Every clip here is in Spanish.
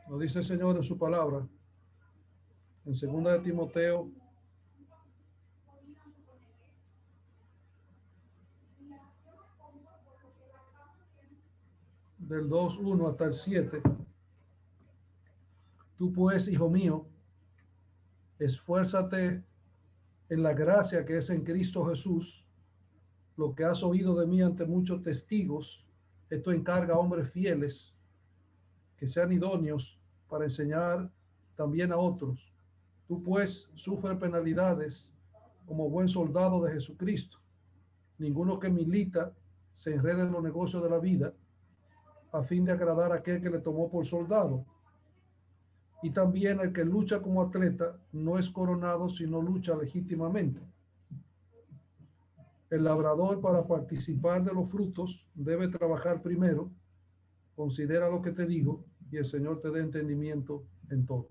Lo dice el Señor en su palabra, en 2 de Timoteo, del 2:1 hasta el 7. Tú pues, hijo mío, esfuérzate en la gracia que es en Cristo Jesús. Lo que has oído de mí ante muchos testigos, esto encarga a hombres fieles que sean idóneos para enseñar también a otros. Tú pues sufre penalidades como buen soldado de Jesucristo. Ninguno que milita se enrede en los negocios de la vida a fin de agradar a aquel que le tomó por soldado. Y también el que lucha como atleta no es coronado sino lucha legítimamente. El labrador, para participar de los frutos, debe trabajar primero. Considera lo que te digo y el Señor te dé entendimiento en todo.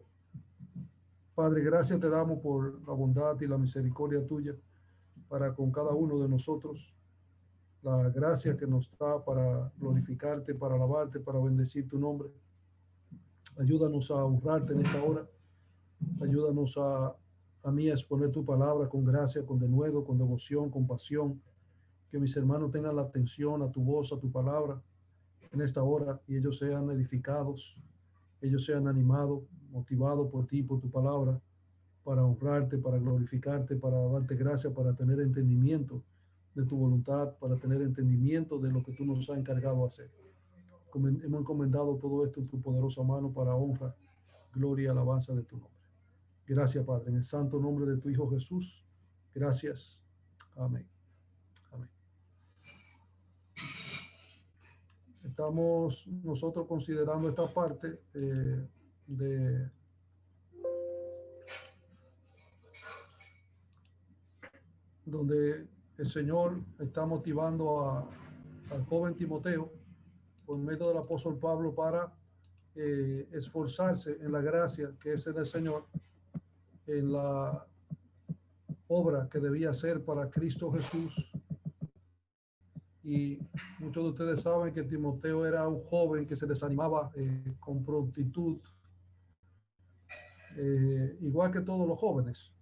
Padre, gracias te damos por la bondad y la misericordia tuya para con cada uno de nosotros. La gracia que nos da para glorificarte, para alabarte, para bendecir tu nombre. Ayúdanos a honrarte en esta hora. Ayúdanos a mí a exponer tu palabra con gracia, con denuedo, con devoción, con pasión. Que mis hermanos tengan la atención a tu voz, a tu palabra en esta hora y ellos sean edificados, ellos sean animados, motivados por ti, por tu palabra, para honrarte, para glorificarte, para darte gracias, para tener entendimiento de tu voluntad, para tener entendimiento de lo que tú nos has encargado de hacer. Hemos encomendado todo esto en tu poderosa mano para honra, gloria y alabanza de tu nombre. Gracias, Padre, en el santo nombre de tu Hijo Jesús. Gracias. Amén. Amén. Estamos nosotros considerando esta parte donde el Señor está motivando al joven Timoteo por medio del apóstol Pablo para esforzarse en la gracia que es en el Señor, en la obra que debía hacer para Cristo Jesús. Y muchos de ustedes saben que Timoteo era un joven que se desanimaba con prontitud, igual que todos los jóvenes.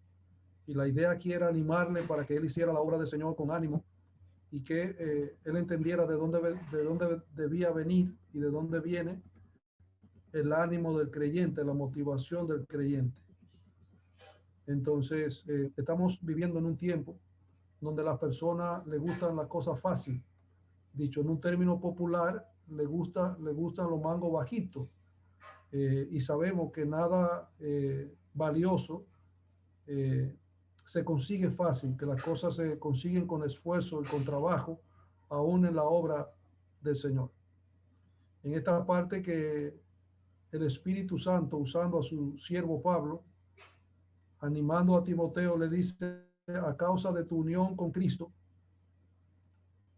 Y la idea aquí era animarle para que él hiciera la obra del Señor con ánimo y que él entendiera de dónde debía venir y de dónde viene el ánimo del creyente, la motivación del creyente. Entonces, estamos viviendo en un tiempo donde a las personas les gustan las cosas fáciles. Dicho en un término popular, le gustan los mangos bajitos. Y sabemos que nada valioso se consigue fácil, que las cosas se consiguen con esfuerzo y con trabajo, aún en la obra del Señor. En esta parte que el Espíritu Santo, usando a su siervo Pablo, animando a Timoteo, le dice: a causa de tu unión con Cristo,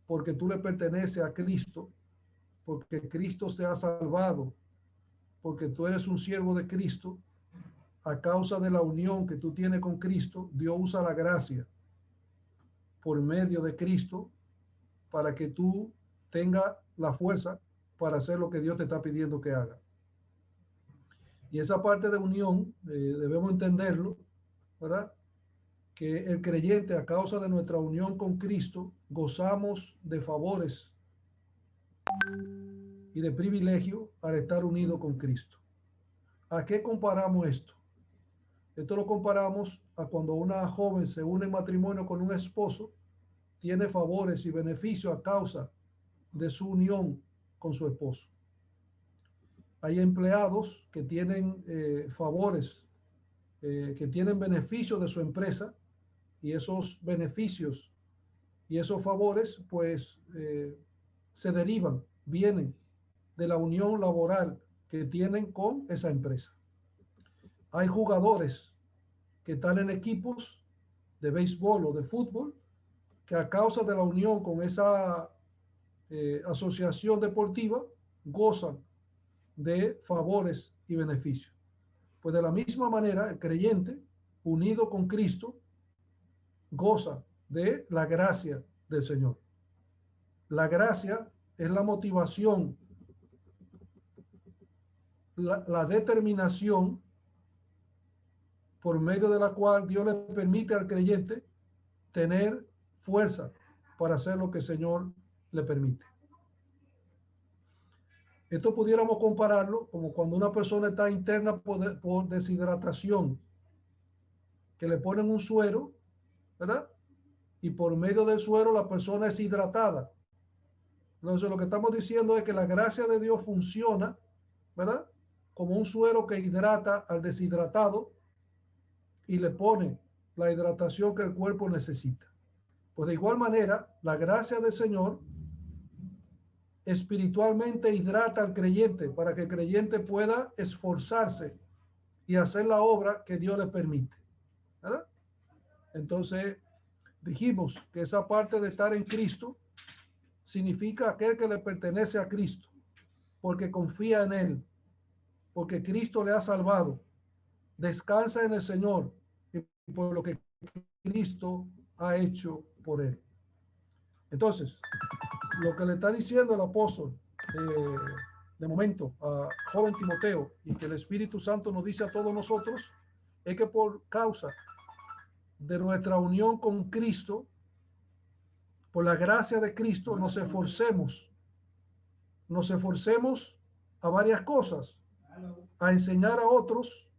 porque tú le perteneces a Cristo, porque Cristo te ha salvado, porque tú eres un siervo de Cristo, a causa de la unión que tú tienes con Cristo, Dios usa la gracia por medio de Cristo para que tú tengas la fuerza para hacer lo que Dios te está pidiendo que haga. Y esa parte de unión debemos entenderlo, ¿verdad? Que el creyente, a causa de nuestra unión con Cristo, gozamos de favores y de privilegio al estar unido con Cristo. ¿A qué comparamos esto? Esto lo comparamos a cuando una joven se une en matrimonio con un esposo, tiene favores y beneficios a causa de su unión con su esposo. Hay empleados que tienen favores, que tienen beneficios de su empresa, y esos beneficios y esos favores pues se derivan, vienen de la unión laboral que tienen con esa empresa. Hay jugadores que están en equipos de béisbol o de fútbol que a causa de la unión con esa asociación deportiva gozan de favores y beneficios. Pues de la misma manera, el creyente unido con Cristo goza de la gracia del Señor. La gracia es la motivación la determinación por medio de la cual Dios le permite al creyente tener fuerza para hacer lo que el Señor le permite. Esto pudiéramos compararlo como cuando una persona está interna por deshidratación, que le ponen un suero, ¿verdad? Y por medio del suero la persona es hidratada. Entonces lo que estamos diciendo es que la gracia de Dios funciona, ¿verdad? Como un suero que hidrata al deshidratado y le pone la hidratación que el cuerpo necesita. Pues de igual manera, la gracia del Señor espiritualmente hidrata al creyente para que el creyente pueda esforzarse y hacer la obra que Dios le permite, ¿verdad? Entonces, dijimos que esa parte de estar en Cristo significa aquel que le pertenece a Cristo, porque confía en Él, porque Cristo le ha salvado, descansa en el Señor y por lo que Cristo ha hecho por él. Entonces, lo que le está diciendo el apóstol de momento a joven Timoteo y que el Espíritu Santo nos dice a todos nosotros es que por causa de nuestra unión con Cristo, por la gracia de Cristo, nos esforcemos a varias cosas, a enseñar a otros,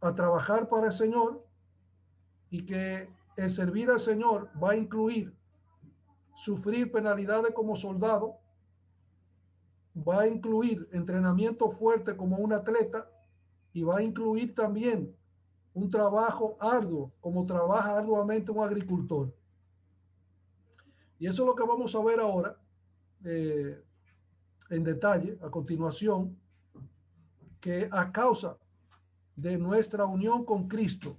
a trabajar para el Señor, y que el servir al Señor va a incluir sufrir penalidades como soldado, va a incluir entrenamiento fuerte como un atleta y va a incluir también un trabajo arduo como trabaja arduamente un agricultor. Y eso es lo que vamos a ver ahora en detalle a continuación, que a causa de nuestra unión con Cristo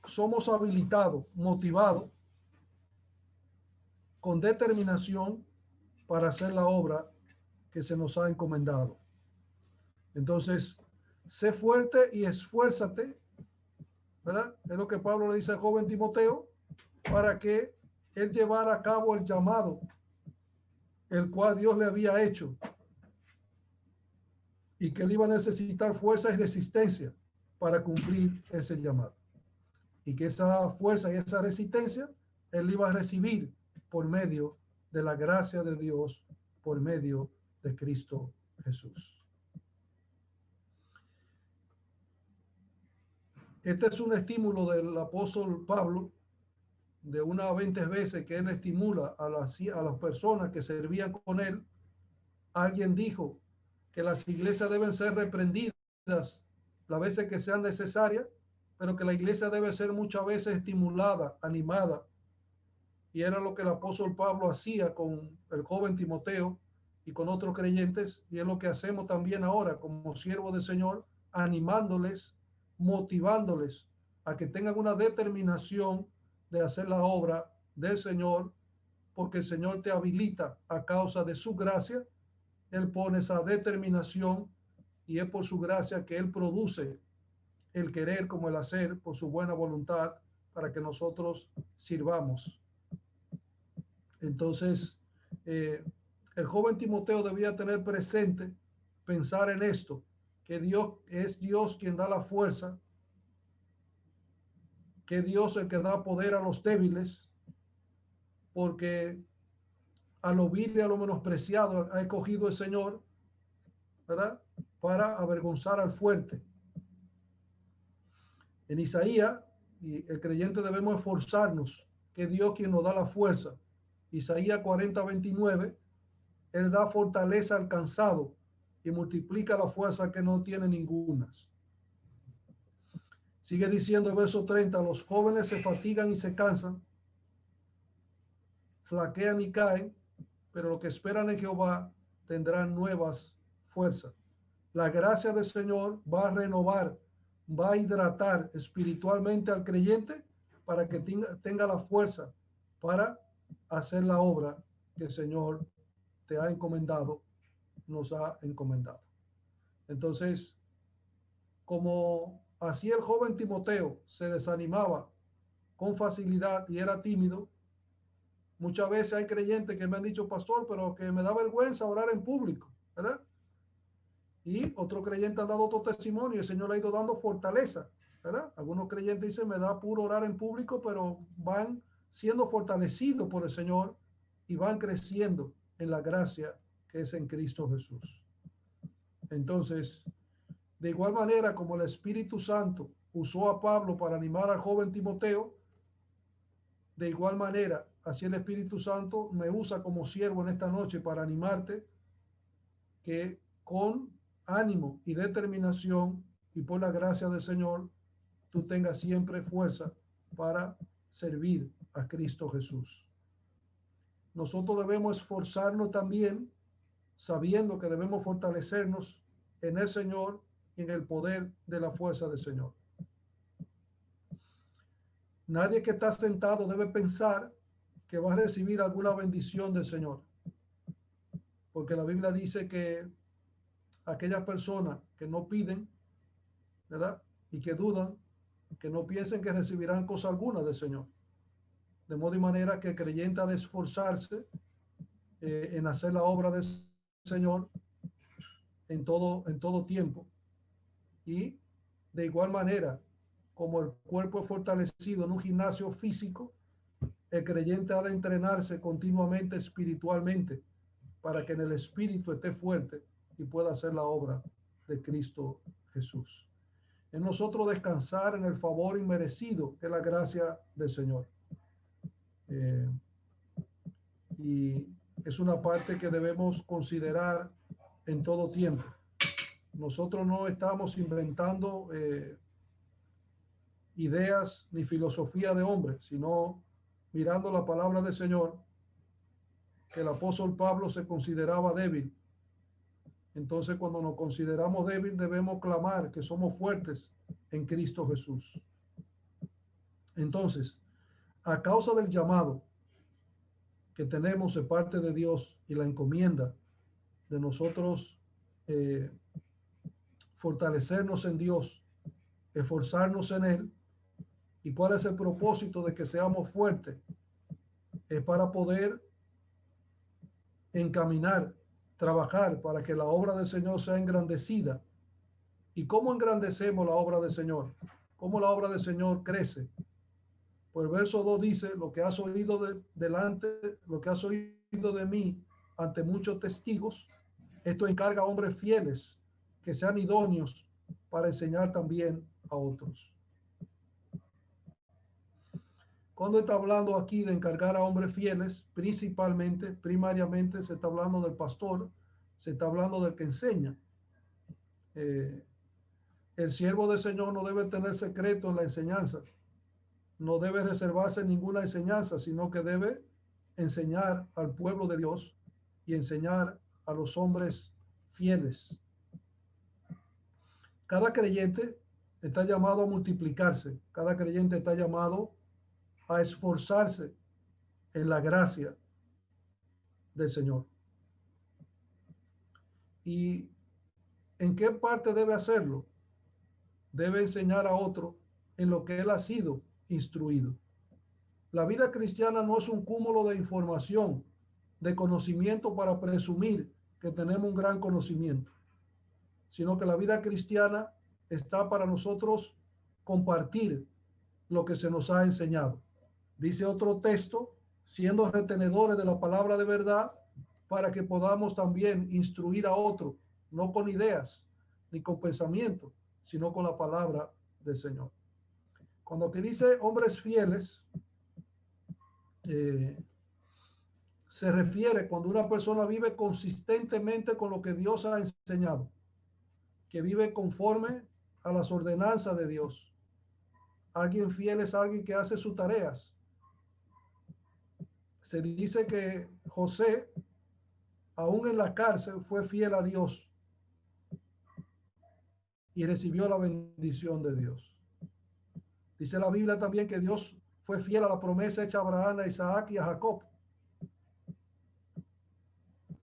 somos habilitados, motivados, con determinación para hacer la obra que se nos ha encomendado. Entonces, sé fuerte y esfuérzate, ¿verdad? Es lo que Pablo le dice al joven Timoteo, para que él llevara a cabo el llamado, el cual Dios le había hecho, y que él iba a necesitar fuerza y resistencia para cumplir ese llamado. Y que esa fuerza y esa resistencia él iba a recibir por medio de la gracia de Dios, por medio de Cristo Jesús. Este es un estímulo del apóstol Pablo, de unas 20 veces que él estimula a las personas que servían con él. Alguien dijo que las iglesias deben ser reprendidas las veces que sean necesarias, pero que la iglesia debe ser muchas veces estimulada, animada. Y era lo que el apóstol Pablo hacía con el joven Timoteo y con otros creyentes, y es lo que hacemos también ahora como siervos del Señor, animándoles, motivándoles a que tengan una determinación de hacer la obra del Señor, porque el Señor te habilita a causa de su gracia. Él pone esa determinación y es por su gracia que Él produce el querer como el hacer por su buena voluntad para que nosotros sirvamos. Entonces, el joven Timoteo debía tener presente, pensar en esto, que Dios es Dios quien da la fuerza, que Dios es el que da poder a los débiles, porque a lo vil y a lo menospreciado ha escogido el Señor, ¿verdad?, para avergonzar al fuerte. En Isaías, y el creyente debemos esforzarnos, que es Dios quien nos da la fuerza. Isaías 40:29, Él da fortaleza al cansado y multiplica la fuerza que no tiene ninguna. Sigue diciendo el verso 30, los jóvenes se fatigan y se cansan, flaquean y caen, pero los que esperan en Jehová tendrán nuevas fuerzas. La gracia del Señor va a renovar, va a hidratar espiritualmente al creyente para que tenga la fuerza para hacer la obra que el Señor te ha encomendado, nos ha encomendado. Entonces, como así el joven Timoteo se desanimaba con facilidad y era tímido, muchas veces hay creyentes que me han dicho, pastor, pero que me da vergüenza orar en público, ¿verdad? Y otro creyente ha dado otro testimonio y el Señor le ha ido dando fortaleza, ¿verdad? Algunos creyentes dicen, me da puro orar en público, pero van siendo fortalecidos por el Señor y van creciendo en la gracia que es en Cristo Jesús. Entonces, de igual manera como el Espíritu Santo usó a Pablo para animar al joven Timoteo, de igual manera, así el Espíritu Santo me usa como siervo en esta noche para animarte que con ánimo y determinación y por la gracia del Señor, tú tengas siempre fuerza para servir a Cristo Jesús. Nosotros debemos esforzarnos también, sabiendo que debemos fortalecernos en el Señor y en el poder de la fuerza del Señor. Nadie que está sentado debe pensar que va a recibir alguna bendición del Señor, porque la Biblia dice que aquellas personas que no piden, ¿verdad? Y que dudan, que no piensen que recibirán cosa alguna del Señor. De modo y manera que el creyente ha de esforzarse en hacer la obra del Señor en todo tiempo. Y de igual manera, como el cuerpo es fortalecido en un gimnasio físico, el creyente ha de entrenarse continuamente espiritualmente para que en el espíritu esté fuerte y pueda hacer la obra de Cristo Jesús. En nosotros descansar en el favor inmerecido que es la gracia del Señor. Y es una parte que debemos considerar en todo tiempo. Nosotros no estamos inventando ideas ni filosofía de hombre, sino mirando la palabra del Señor, que el apóstol Pablo se consideraba débil. Entonces, cuando nos consideramos débil, debemos clamar que somos fuertes en Cristo Jesús. Entonces, a causa del llamado que tenemos de parte de Dios y la encomienda de nosotros fortalecernos en Dios, esforzarnos en Él, ¿y cuál es el propósito de que seamos fuertes? Es para poder encaminar, trabajar para que la obra del Señor sea engrandecida. ¿Y cómo engrandecemos la obra del Señor? ¿Cómo la obra del Señor crece? Pues el verso 2 dice, lo que has oído lo que has oído de mí ante muchos testigos, esto encarga a hombres fieles que sean idóneos para enseñar también a otros. Cuando está hablando aquí de encargar a hombres fieles, primariamente se está hablando del pastor, se está hablando del que enseña. El siervo del Señor no debe tener secreto en la enseñanza, no debe reservarse ninguna enseñanza, sino que debe enseñar al pueblo de Dios y enseñar a los hombres fieles. Cada creyente está llamado a multiplicarse, cada creyente está llamado a esforzarse en la gracia del Señor. ¿Y en qué parte debe hacerlo? Debe enseñar a otro en lo que él ha sido instruido. La vida cristiana no es un cúmulo de información, de conocimiento para presumir que tenemos un gran conocimiento, sino que la vida cristiana está para nosotros compartir lo que se nos ha enseñado. Dice otro texto, siendo retenedores de la palabra de verdad, para que podamos también instruir a otro, no con ideas ni con pensamiento, sino con la palabra del Señor. Cuando que dice hombres fieles, se refiere cuando una persona vive consistentemente con lo que Dios ha enseñado, que vive conforme a las ordenanzas de Dios. Alguien fiel es alguien que hace sus tareas. Se dice que José, aún en la cárcel, fue fiel a Dios y recibió la bendición de Dios. Dice la Biblia también que Dios fue fiel a la promesa hecha a Abraham, a Isaac y a Jacob.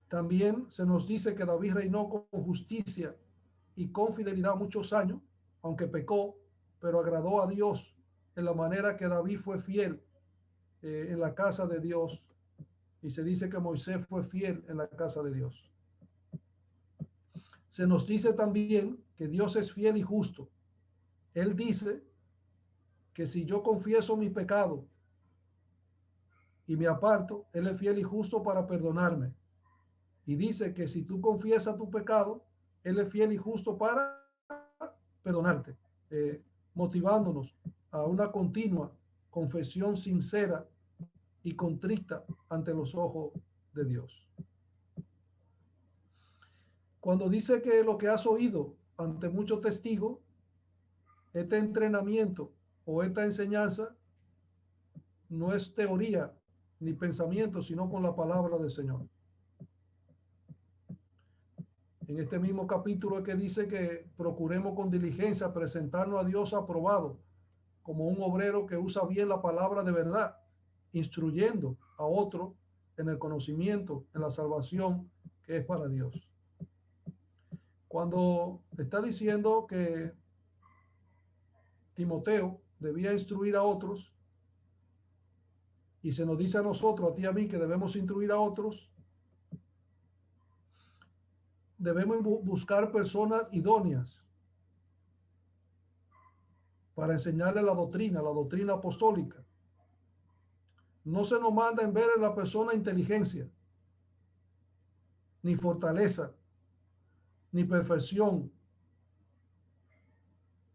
También se nos dice que David reinó con justicia y con fidelidad muchos años, aunque pecó, pero agradó a Dios en la manera que David fue fiel en la casa de Dios. Y se dice que Moisés fue fiel en la casa de Dios. se nos dice también que Dios es fiel y justo. Él dice que si yo confieso mi pecado y me aparto, Él es fiel y justo para perdonarme. Y dice que si tú confiesas tu pecado, Él es fiel y justo para perdonarte, motivándonos a una continua confesión sincera y contrita ante los ojos de Dios. Cuando dice que lo que has oído ante muchos testigos, este entrenamiento o esta enseñanza no es teoría ni pensamiento, sino con la palabra del Señor. En este mismo capítulo es que dice que procuremos con diligencia presentarnos a Dios aprobado, como un obrero que usa bien la palabra de verdad, instruyendo a otro en el conocimiento, en la salvación que es para Dios. Cuando está diciendo que Timoteo debía instruir a otros, y se nos dice a nosotros, a ti y a mí, que debemos instruir a otros, debemos buscar personas idóneas para enseñarle la doctrina apostólica. No se nos manda en ver en la persona inteligencia, ni fortaleza, ni perfección,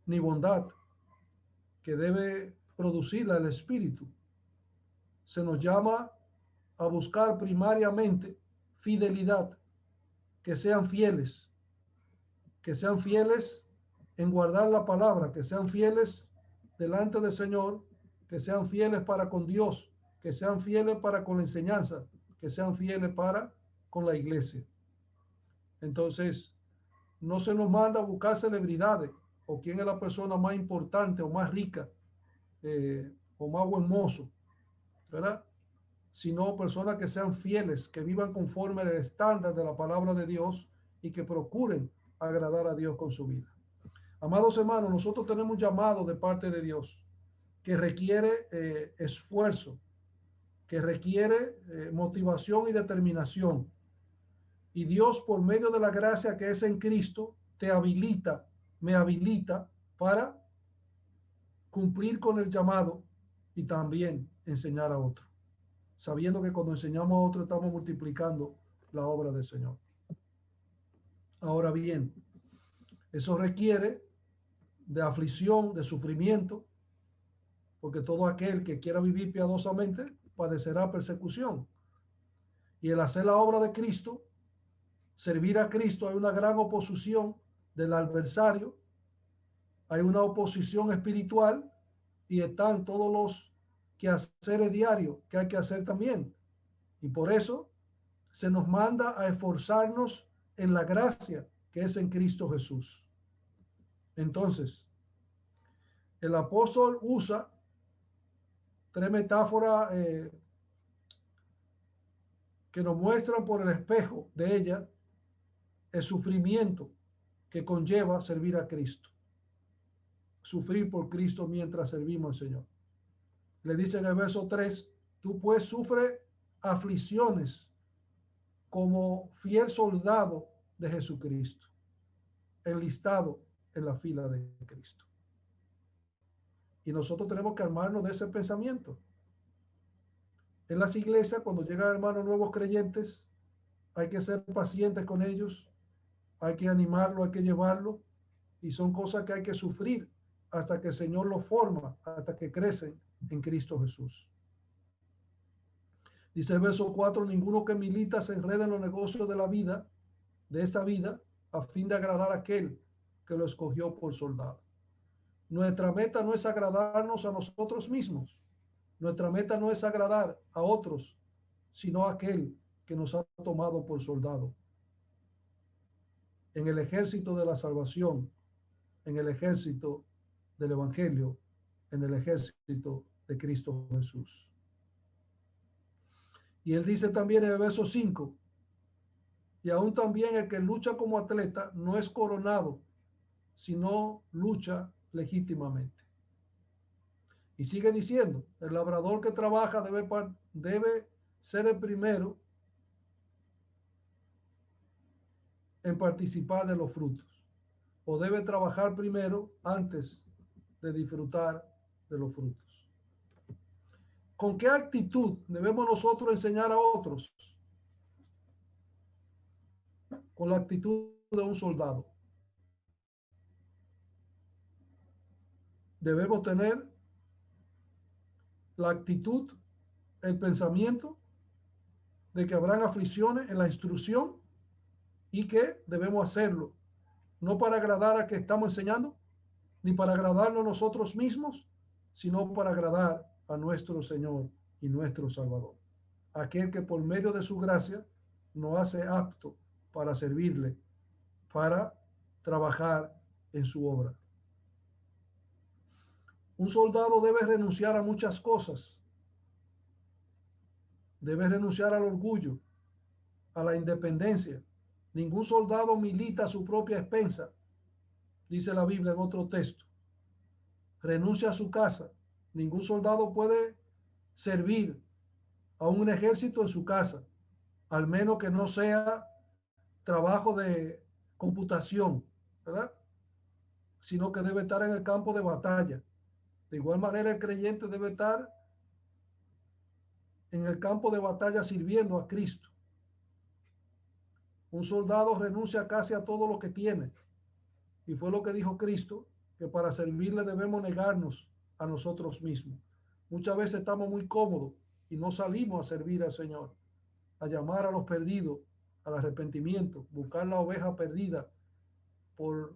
ni bondad, que debe producirla el Espíritu. Se nos llama a buscar primariamente fidelidad, que sean fieles en guardar la palabra, que sean fieles delante del Señor, que sean fieles para con Dios, que sean fieles para con la enseñanza, que sean fieles para con la iglesia. Entonces, no se nos manda a buscar celebridades o quién es la persona más importante o más rica o más buen mozo, ¿verdad? Sino personas que sean fieles, que vivan conforme al estándar de la palabra de Dios y que procuren agradar a Dios con su vida. Amados hermanos, nosotros tenemos un llamado de parte de Dios que requiere esfuerzo, que requiere motivación y determinación. Y Dios, por medio de la gracia que es en Cristo, te habilita, me habilita para cumplir con el llamado y también enseñar a otro, sabiendo que cuando enseñamos a otro estamos multiplicando la obra del Señor. Ahora bien, eso requiere de aflicción, de sufrimiento, porque todo aquel que quiera vivir piadosamente padecerá persecución. Y el hacer la obra de Cristo, servir a Cristo, hay una gran oposición del adversario, hay una oposición espiritual y están todos los quehaceres diarios que hay que hacer también. Y por eso se nos manda a esforzarnos en la gracia que es en Cristo Jesús. Entonces, el apóstol usa tres metáforas que nos muestran por el espejo de ella el sufrimiento que conlleva servir a Cristo. Sufrir por Cristo mientras servimos al Señor. Le dice en el verso 3, tú pues sufre aflicciones como fiel soldado de Jesucristo, enlistado en la fila de Cristo. Y nosotros tenemos que armarnos de ese pensamiento. En las iglesias, cuando llegan hermanos nuevos creyentes, hay que ser pacientes con ellos, hay que animarlo, hay que llevarlo, y son cosas que hay que sufrir hasta que el Señor los forma, hasta que crecen en Cristo Jesús. Dice el verso 4, ninguno que milita se enreda en los negocios de la vida, de esta vida, a fin de agradar a aquel que lo escogió por soldado. Nuestra meta no es agradarnos a nosotros mismos. Nuestra meta no es agradar a otros, sino a aquel que nos ha tomado por soldado. En el ejército de la salvación, en el ejército del evangelio, en el ejército de Cristo Jesús. Y él dice también en el verso 5, y aún también el que lucha como atleta no es coronado, sino lucha legítimamente. Y sigue diciendo, el labrador que trabaja debe ser el primero en participar de los frutos, o debe trabajar primero antes de disfrutar de los frutos. ¿Con qué actitud debemos nosotros enseñar a otros? Con la actitud de un soldado. Debemos tener la actitud, el pensamiento de que habrán aflicciones en la instrucción y que debemos hacerlo, no para agradar a que estamos enseñando, ni para agradarnos nosotros mismos, sino para agradar a nuestro Señor y nuestro Salvador, aquel que por medio de su gracia nos hace apto para servirle, para trabajar en su obra. Un soldado debe renunciar a muchas cosas. Debe renunciar al orgullo, a la independencia. Ningún soldado milita a su propia expensa, dice la Biblia en otro texto. Renuncia a su casa. Ningún soldado puede servir a un ejército en su casa, al menos que no sea trabajo de computación, ¿verdad? Sino que debe estar en el campo de batalla. De igual manera, el creyente debe estar en el campo de batalla sirviendo a Cristo. Un soldado renuncia casi a todo lo que tiene. Y fue lo que dijo Cristo, que para servirle debemos negarnos a nosotros mismos. Muchas veces estamos muy cómodos y no salimos a servir al Señor, a llamar a los perdidos al arrepentimiento, buscar la oveja perdida por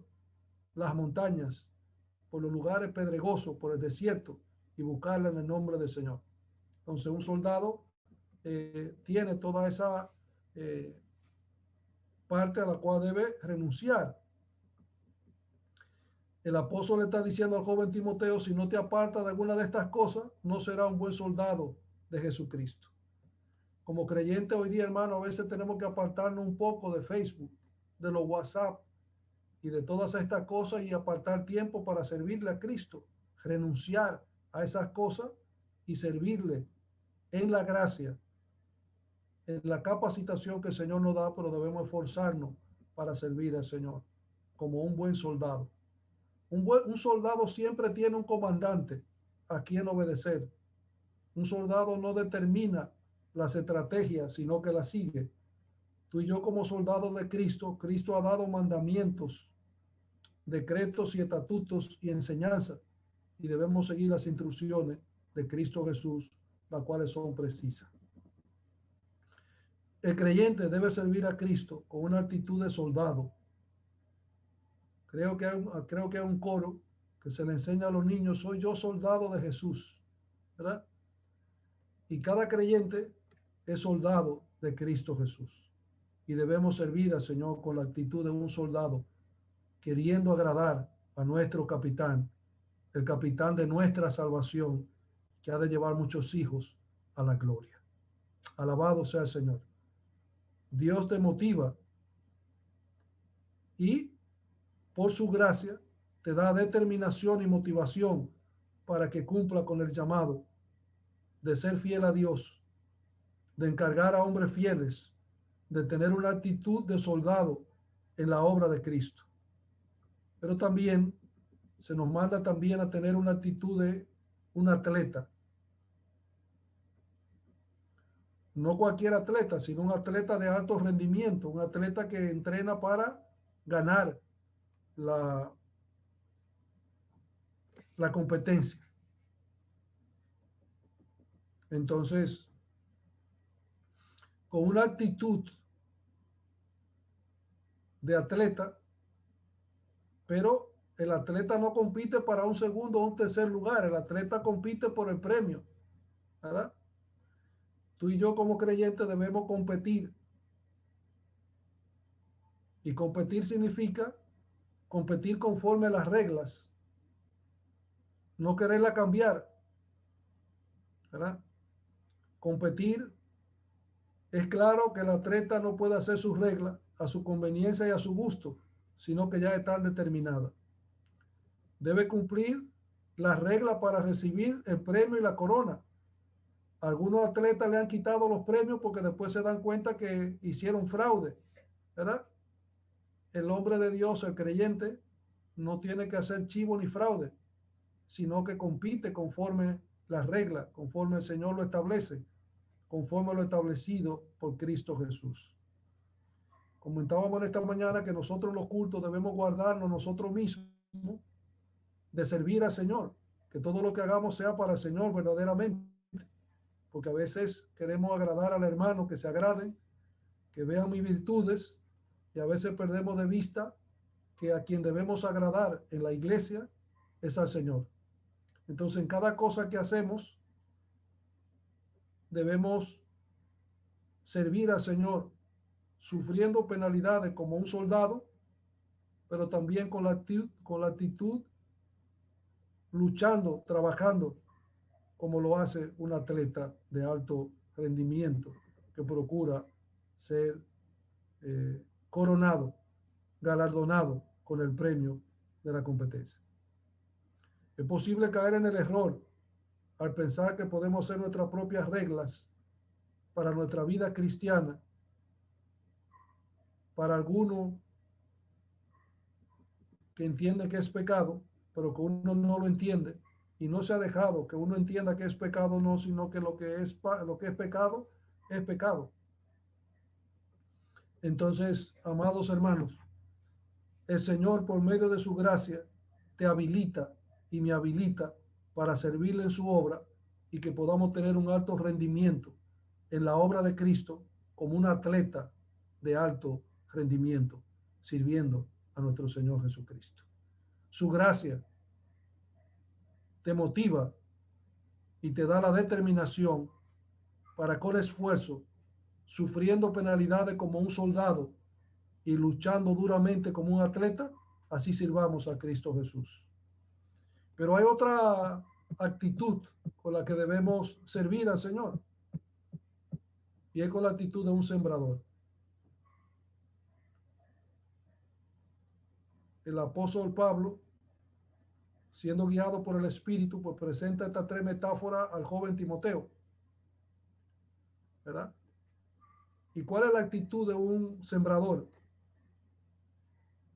las montañas, por los lugares pedregosos, por el desierto, y buscarla en el nombre del Señor. Entonces un soldado tiene toda esa parte a la cual debe renunciar. El apóstol le está diciendo al joven Timoteo, si no te apartas de alguna de estas cosas, no será un buen soldado de Jesucristo. Como creyente hoy día, hermano, a veces tenemos que apartarnos un poco de Facebook, de los WhatsApp y de todas estas cosas y apartar tiempo para servirle a Cristo, renunciar a esas cosas y servirle en la gracia, en la capacitación que el Señor nos da, pero debemos esforzarnos para servir al Señor como un buen soldado. Un soldado siempre tiene un comandante a quien obedecer. Un soldado no determina las estrategias, sino que las sigue. Tú y yo como soldados de Cristo, Cristo ha dado mandamientos, decretos y estatutos y enseñanzas, y debemos seguir las instrucciones de Cristo Jesús, las cuales son precisas. El creyente debe servir a Cristo con una actitud de soldado. Creo que hay un coro que se le enseña a los niños, soy yo soldado de Jesús, ¿verdad? Y cada creyente es soldado de Cristo Jesús. Y debemos servir al Señor con la actitud de un soldado, queriendo agradar a nuestro capitán, el capitán de nuestra salvación, que ha de llevar muchos hijos a la gloria. Alabado sea el Señor. Dios te motiva y por su gracia te da determinación y motivación para que cumpla con el llamado de ser fiel a Dios, de encargar a hombres fieles, de tener una actitud de soldado en la obra de Cristo. Pero también se nos manda también a tener una actitud de un atleta. No cualquier atleta, sino un atleta de alto rendimiento, un atleta que entrena para ganar la competencia. Entonces, con una actitud de atleta, pero el atleta no compite para un segundo o un tercer lugar, el atleta compite por el premio, ¿verdad? Tú y yo como creyentes debemos competir. Y competir significa competir conforme a las reglas, no quererla cambiar, ¿verdad? Competir es claro que el atleta no puede hacer sus reglas a su conveniencia y a su gusto, sino que ya están determinadas. Debe cumplir las reglas para recibir el premio y la corona. Algunos atletas le han quitado los premios porque después se dan cuenta que hicieron fraude, ¿verdad? el hombre de Dios, el creyente, no tiene que hacer chivo ni fraude, sino que compite conforme las reglas, conforme el Señor lo establece, conforme lo establecido por Cristo Jesús. Comentábamos esta mañana que nosotros en los cultos debemos guardarnos nosotros mismos de servir al Señor, que todo lo que hagamos sea para el Señor verdaderamente, porque a veces queremos agradar al hermano, que se agraden, que vean mis virtudes, y a veces perdemos de vista que a quien debemos agradar en la iglesia es al Señor. Entonces, en cada cosa que hacemos, debemos servir al Señor, sufriendo penalidades como un soldado, pero también con la actitud, luchando, trabajando, como lo hace un atleta de alto rendimiento que procura ser coronado, galardonado con el premio de la competencia. Es posible caer en el error al pensar que podemos hacer nuestras propias reglas para nuestra vida cristiana. Para algunos que entienden que es pecado, pero que uno no lo entiende y no se ha dejado que uno entienda que es pecado, no, sino que lo que es pecado es pecado. Entonces, amados hermanos, el Señor, por medio de su gracia, te habilita y me habilita para servirle en su obra y que podamos tener un alto rendimiento en la obra de Cristo como un atleta de alto rendimiento, sirviendo a nuestro Señor Jesucristo. Su gracia te motiva y te da la determinación para con esfuerzo, sufriendo penalidades como un soldado y luchando duramente como un atleta, así sirvamos a Cristo Jesús. Pero hay otra actitud con la que debemos servir al Señor, y es con la actitud de un sembrador. El apóstol Pablo, siendo guiado por el Espíritu, pues presenta estas tres metáforas al joven Timoteo, ¿verdad? ¿Y cuál es la actitud de un sembrador?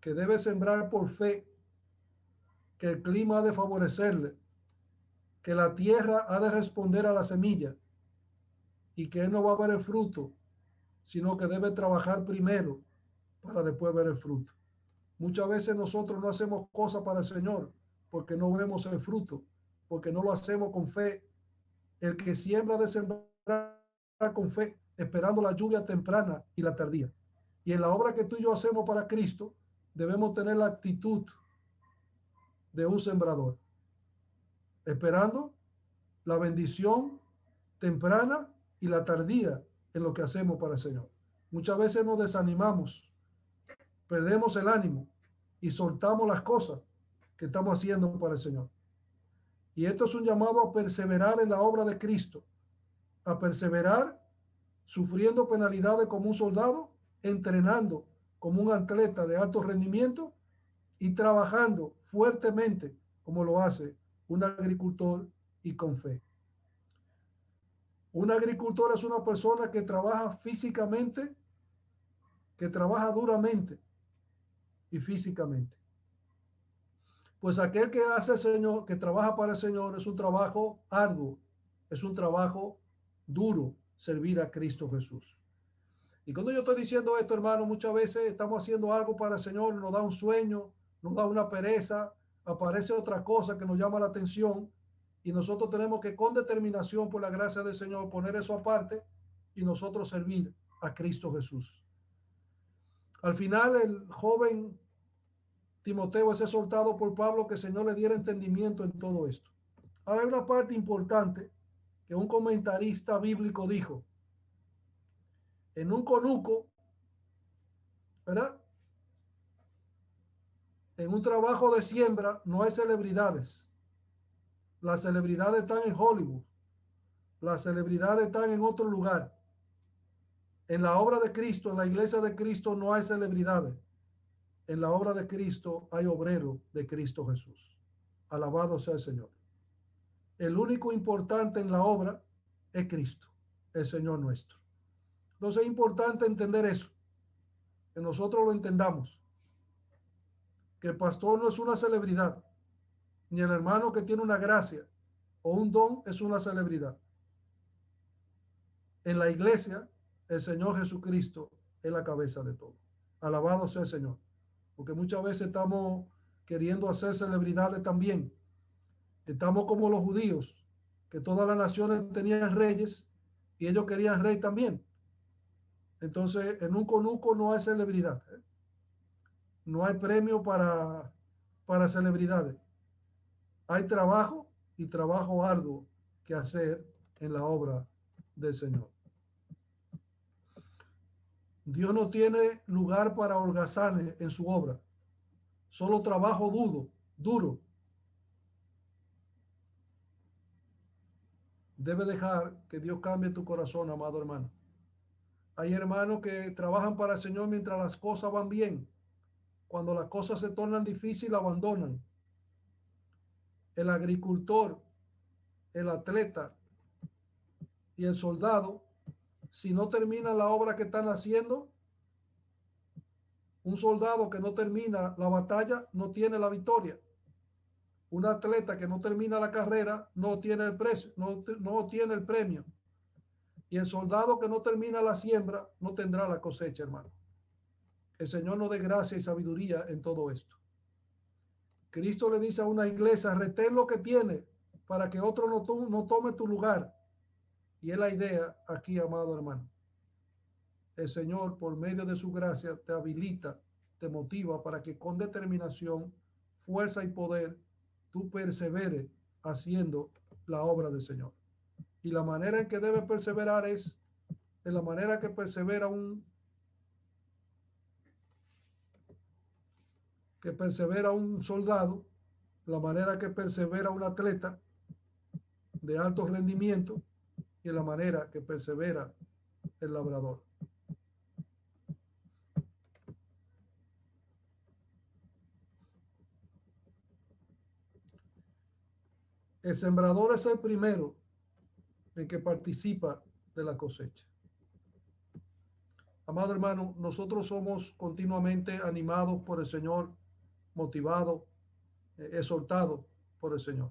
Que debe sembrar por fe, que el clima ha de favorecerle, que la tierra ha de responder a la semilla y que él no va a ver el fruto, sino que debe trabajar primero para después ver el fruto. Muchas veces nosotros no hacemos cosas para el Señor porque no vemos el fruto, porque no lo hacemos con fe. El que siembra de sembrar con fe, esperando la lluvia temprana y la tardía. Y en la obra que tú y yo hacemos para Cristo, debemos tener la actitud de un sembrador, esperando la bendición temprana y la tardía en lo que hacemos para el Señor. Muchas veces nos desanimamos, perdemos el ánimo y soltamos las cosas que estamos haciendo para el Señor. Y esto es un llamado a perseverar en la obra de Cristo, a perseverar sufriendo penalidades como un soldado, entrenando como un atleta de alto rendimiento y trabajando fuertemente como lo hace un agricultor y con fe. Un agricultor es una persona que trabaja físicamente, que trabaja duramente y físicamente. Pues aquel que hace el Señor, que trabaja para el Señor, es un trabajo arduo, es un trabajo duro, servir a Cristo Jesús. Y cuando yo estoy diciendo esto, hermano, muchas veces estamos haciendo algo para el Señor, nos da un sueño, nos da una pereza, aparece otra cosa que nos llama la atención y nosotros tenemos que con determinación, por la gracia del Señor, poner eso aparte y nosotros servir a Cristo Jesús. Al final, el joven Timoteo es exhortado por Pablo que el Señor le diera entendimiento en todo esto. Ahora hay una parte importante que un comentarista bíblico dijo. En un conuco, ¿verdad? En un trabajo de siembra no hay celebridades. Las celebridades están en Hollywood. Las celebridades están en otro lugar. En la obra de Cristo, en la iglesia de Cristo, no hay celebridades. En la obra de Cristo hay obreros de Cristo Jesús. Alabado sea el Señor. El único importante en la obra es Cristo, el Señor nuestro. Entonces es importante entender eso, que nosotros lo entendamos. que el pastor no es una celebridad, ni el hermano que tiene una gracia o un don es una celebridad. En la iglesia, el Señor Jesucristo es la cabeza de todo. Alabado sea el Señor. Porque muchas veces estamos queriendo hacer celebridades también. Estamos como los judíos, que todas las naciones tenían reyes y ellos querían rey también. Entonces, en un conuco no hay celebridad. No hay premio para celebridades. Hay trabajo y trabajo arduo que hacer en la obra del Señor. Dios no tiene lugar para holgazanes en su obra. Solo trabajo duro. Debe dejar que Dios cambie tu corazón, amado hermano. Hay hermanos que trabajan para el Señor mientras las cosas van bien. Cuando las cosas se tornan difíciles, abandonan. El agricultor, el atleta y el soldado, si no termina la obra que están haciendo, un soldado que no termina la batalla no tiene la victoria. Un atleta que no termina la carrera no tiene el precio, no tiene el premio. Y el soldado que no termina la siembra no tendrá la cosecha, hermano. El Señor nos dé gracia y sabiduría en todo esto. Cristo le dice a una iglesia, retén lo que tiene para que otro no tome tu lugar. Y es la idea aquí, amado hermano. El Señor, por medio de su gracia, te habilita, te motiva para que con determinación, fuerza y poder, tú perseveres haciendo la obra del Señor. Y la manera en que debe perseverar es de la manera que persevera un soldado, la manera que persevera un atleta de alto rendimiento y la manera que persevera el labrador. El sembrador es el primero en que participa de la cosecha. Amado hermano, nosotros somos continuamente animados por el Señor, motivados, exhortados por el Señor.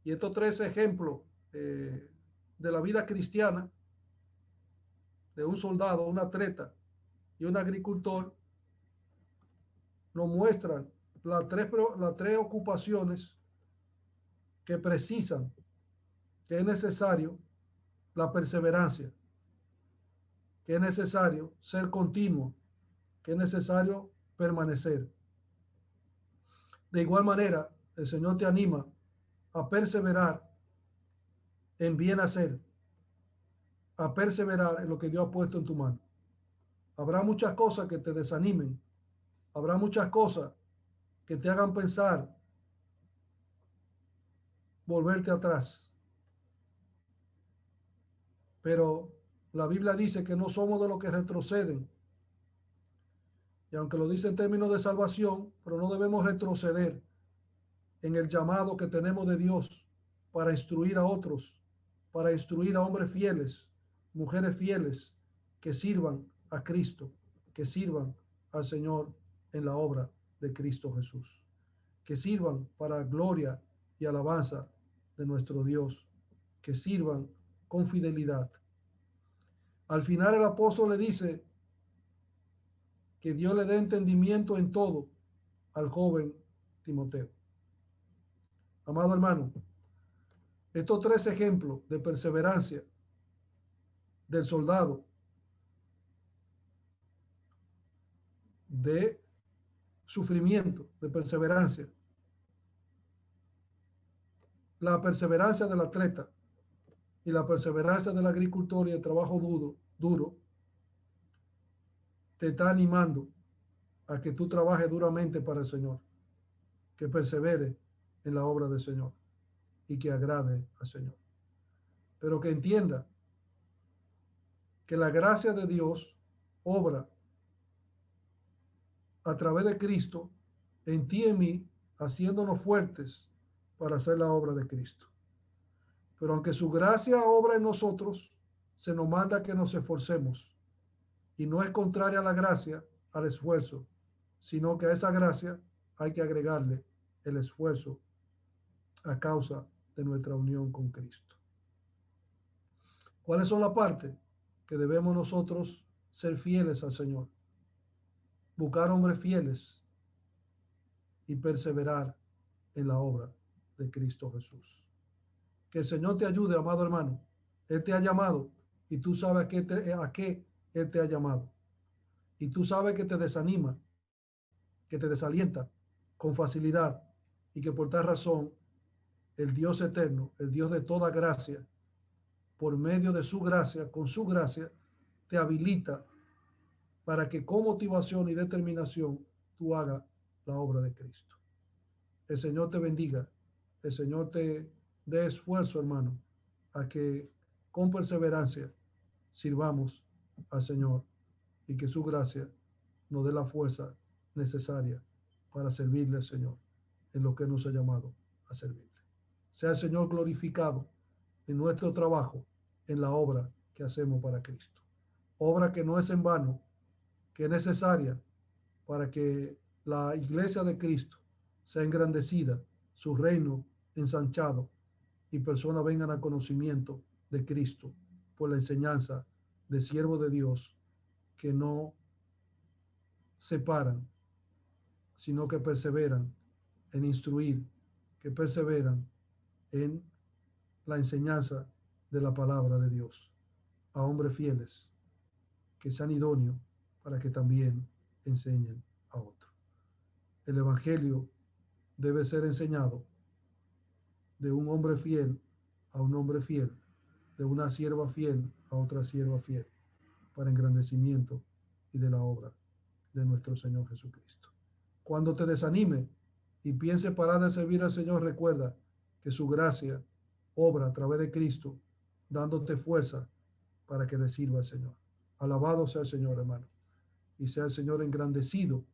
Y estos tres ejemplos de la vida cristiana, de un soldado, un atleta y un agricultor, nos muestran las tres ocupaciones que precisan que es necesario la perseverancia, que es necesario ser continuo, que es necesario permanecer. De igual manera, el Señor te anima a perseverar en bien hacer, a perseverar en lo que Dios ha puesto en tu mano. Habrá muchas cosas que te desanimen, habrá muchas cosas que te hagan pensar, volverte atrás. Pero la Biblia dice que no somos de los que retroceden. Y aunque lo dice en términos de salvación, pero no debemos retroceder en el llamado que tenemos de Dios para instruir a otros, para instruir a hombres fieles, mujeres fieles, que sirvan a Cristo, que sirvan al Señor en la obra de Cristo Jesús, que sirvan para gloria y alabanza de nuestro Dios, que sirvan con fidelidad. Al final el apóstol le dice que Dios le dé entendimiento en todo al joven Timoteo. Amado hermano, estos tres ejemplos de perseverancia del soldado, de sufrimiento, de perseverancia, la perseverancia del atleta y la perseverancia del agricultor y el trabajo duro, te está animando a que tú trabajes duramente para el Señor, que persevere en la obra del Señor y que agrade al Señor. Pero que entienda que la gracia de Dios obra a través de Cristo en ti y en mí, haciéndonos fuertes para hacer la obra de Cristo. Pero aunque su gracia obra en nosotros, se nos manda que nos esforcemos. Y no es contraria a la gracia, al esfuerzo, sino que a esa gracia hay que agregarle el esfuerzo a causa de nuestra unión con Cristo. ¿Cuáles son las partes que debemos nosotros ser fieles al Señor? Buscar hombres fieles y perseverar en la obra de Cristo Jesús. Que el Señor te ayude, amado hermano. Él te ha llamado y tú sabes a qué Él te ha llamado. Y tú sabes que te desanima, que te desalienta con facilidad y que por tal razón el Dios eterno, el Dios de toda gracia, por medio de su gracia, con su gracia, te habilita para que con motivación y determinación tú hagas la obra de Cristo. El Señor te bendiga, el Señor te dé esfuerzo, hermano, a que con perseverancia sirvamos al Señor y que su gracia nos dé la fuerza necesaria para servirle al Señor en lo que nos ha llamado a servirle. Sea el Señor glorificado en nuestro trabajo, en la obra que hacemos para Cristo. Obra que no es en vano, que es necesaria para que la iglesia de Cristo sea engrandecida, su reino ensanchado y personas vengan al conocimiento de Cristo por la enseñanza de siervos de Dios que no se paran, sino que perseveran en instruir, que perseveran en la enseñanza de la palabra de Dios a hombres fieles que sean idóneos para que también enseñen a otros. El Evangelio debe ser enseñado de un hombre fiel a un hombre fiel, de una sierva fiel a otra sierva fiel, para engrandecimiento y de la obra de nuestro Señor Jesucristo. Cuando te desanime y piense parar de servir al Señor, recuerda que su gracia obra a través de Cristo, dándote fuerza para que le sirva al Señor. Alabado sea el Señor, hermano, y sea el Señor engrandecido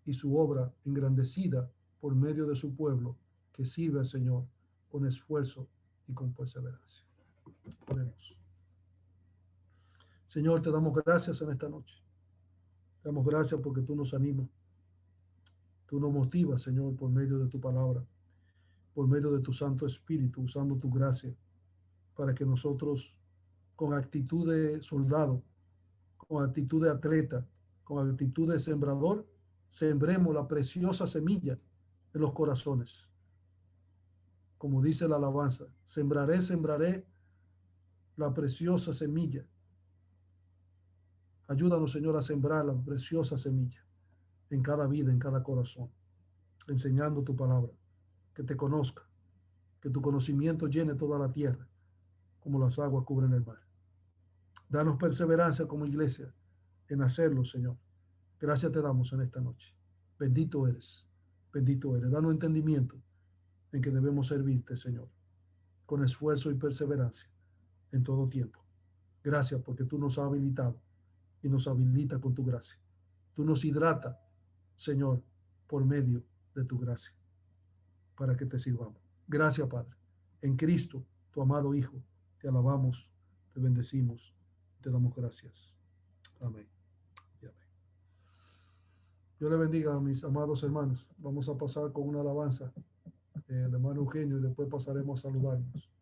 y su obra engrandecida por medio de su pueblo que sirve al Señor con esfuerzo y con perseverancia. Oremos. Señor, te damos gracias en esta noche. Te damos gracias porque tú nos animas. Tú nos motivas, Señor, por medio de tu palabra, por medio de tu Santo Espíritu, usando tu gracia, para que nosotros, con actitud de soldado, con actitud de atleta, con actitud de sembrador, sembremos la preciosa semilla en los corazones. Como dice la alabanza, sembraré la preciosa semilla. Ayúdanos, Señor, a sembrar la preciosa semilla en cada vida, en cada corazón, enseñando tu palabra, que te conozca, que tu conocimiento llene toda la tierra, como las aguas cubren el mar. Danos perseverancia como iglesia en hacerlo, Señor. Gracias te damos en esta noche. Bendito eres, bendito eres. Danos entendimiento en que debemos servirte, Señor, con esfuerzo y perseverancia en todo tiempo. Gracias porque tú nos has habilitado y nos habilita con tu gracia. Tú nos hidrata, Señor, por medio de tu gracia, para que te sirvamos. Gracias, Padre. En Cristo, tu amado Hijo, te alabamos, te bendecimos, te damos gracias. Amén. Y amén. Dios le bendiga a mis amados hermanos. Vamos a pasar con una alabanza, el hermano Eugenio, y después pasaremos a saludarnos.